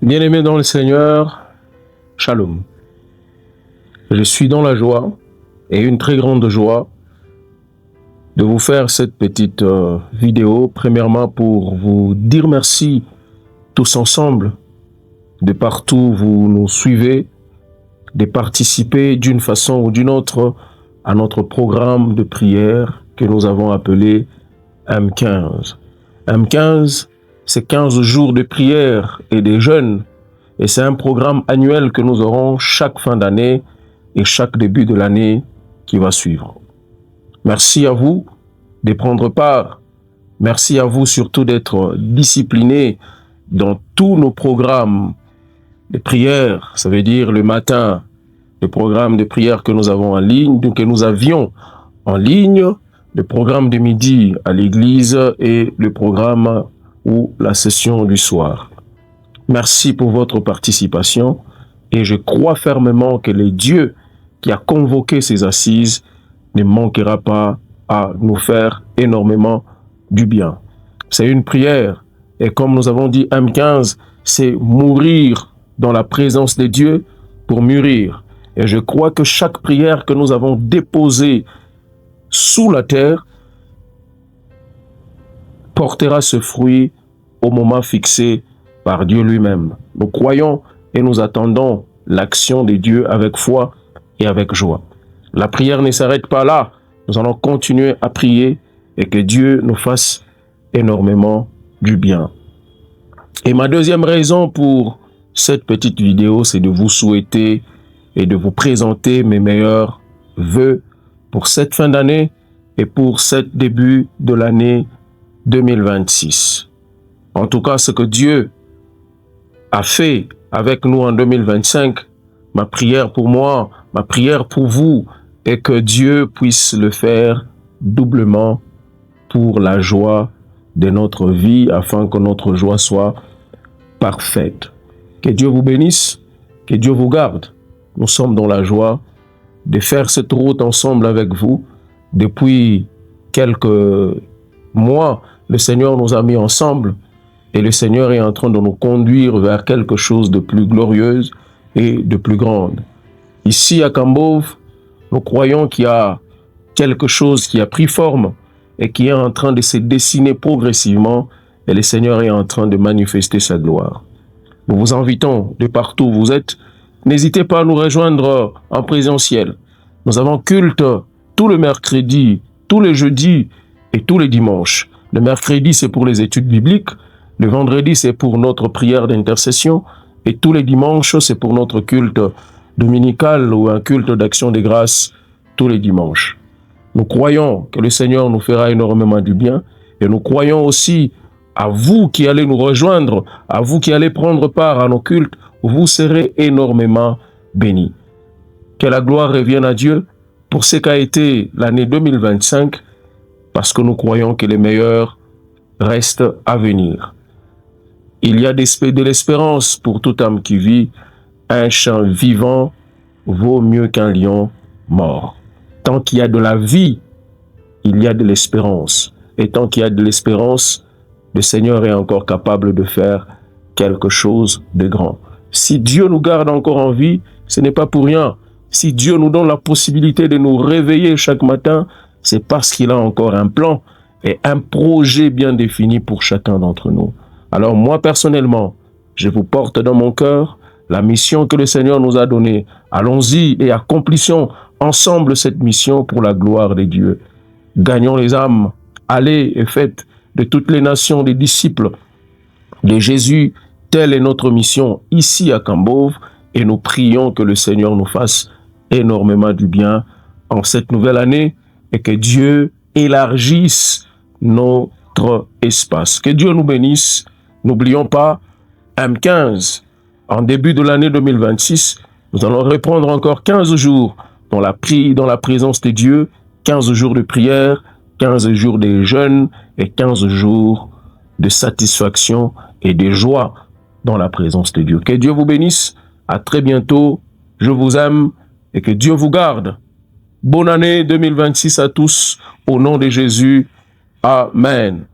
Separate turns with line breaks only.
Bien-aimés dans le Seigneur, Shalom. Je suis dans la joie et une très grande joie de vous faire cette petite vidéo, premièrement pour vous dire merci tous ensemble, de partout où vous nous suivez, de participer d'une façon ou d'une autre à notre programme de prière que nous avons appelé M15. M15, c'est 15 jours de prière et de jeûne, et c'est un programme annuel que nous aurons chaque fin d'année et chaque début de l'année qui va suivre. Merci à vous de prendre part. Merci à vous surtout d'être disciplinés dans tous nos programmes de prière. Ça veut dire le matin, le programme de prière que nous avons en ligne, que nous avions en ligne, le programme de midi à l'église et le programme ou la session du soir. Merci pour votre participation et je crois fermement que le Dieu qui a convoqué ces assises ne manquera pas à nous faire énormément du bien. C'est une prière et comme nous avons dit M15, c'est mourir dans la présence de Dieu pour mûrir. Et je crois que chaque prière que nous avons déposée sous la terre portera ce fruit au moment fixé par Dieu lui-même. Nous croyons et nous attendons l'action de Dieu avec foi et avec joie. La prière ne s'arrête pas là. Nous allons continuer à prier et que Dieu nous fasse énormément du bien. Et ma deuxième raison pour cette petite vidéo, c'est de vous souhaiter et de vous présenter mes meilleurs vœux pour cette fin d'année et pour ce début de l'année 2026. En tout cas, ce que Dieu a fait avec nous en 2025, ma prière pour moi, ma prière pour vous, est que Dieu puisse le faire doublement pour la joie de notre vie, afin que notre joie soit parfaite. Que Dieu vous bénisse, que Dieu vous garde. Nous sommes dans la joie de faire cette route ensemble avec vous. Depuis quelques mois, le Seigneur nous a mis ensemble et le Seigneur est en train de nous conduire vers quelque chose de plus glorieux et de plus grand. Ici à Kambove, nous croyons qu'il y a quelque chose qui a pris forme et qui est en train de se dessiner progressivement et le Seigneur est en train de manifester sa gloire. Nous vous invitons de partout où vous êtes. N'hésitez pas à nous rejoindre en présentiel. Nous avons culte tout le mercredi, tous les jeudis et tous les dimanches. Le mercredi, c'est pour les études bibliques. Le vendredi, c'est pour notre prière d'intercession. Et tous les dimanches, c'est pour notre culte dominical ou un culte d'action de grâce tous les dimanches. Nous croyons que le Seigneur nous fera énormément du bien. Et nous croyons aussi à vous qui allez nous rejoindre, à vous qui allez prendre part à nos cultes, vous serez énormément bénis. Que la gloire revienne à Dieu pour ce qu'a été l'année 2025, parce que nous croyons que le meilleur reste à venir. Il y a de l'espérance pour toute âme qui vit. Un chant vivant vaut mieux qu'un lion mort. Tant qu'il y a de la vie, il y a de l'espérance. Et tant qu'il y a de l'espérance, le Seigneur est encore capable de faire quelque chose de grand. Si Dieu nous garde encore en vie, ce n'est pas pour rien. Si Dieu nous donne la possibilité de nous réveiller chaque matin, c'est parce qu'il a encore un plan et un projet bien défini pour chacun d'entre nous. Alors moi, personnellement, je vous porte dans mon cœur la mission que le Seigneur nous a donnée. Allons-y et accomplissons ensemble cette mission pour la gloire de Dieu. Gagnons les âmes. Allez et faites de toutes les nations des disciples de Jésus. Telle est notre mission ici à Kambove et nous prions que le Seigneur nous fasse énormément du bien en cette nouvelle année et que Dieu élargisse notre espace. Que Dieu nous bénisse. N'oublions pas, M15, en début de l'année 2026, nous allons reprendre encore 15 jours dans la présence de Dieu, 15 jours de prière, 15 jours de jeûne et 15 jours de satisfaction et de joie dans la présence de Dieu. Que Dieu vous bénisse. À très bientôt. Je vous aime et que Dieu vous garde. Bonne année 2026 à tous. Au nom de Jésus. Amen.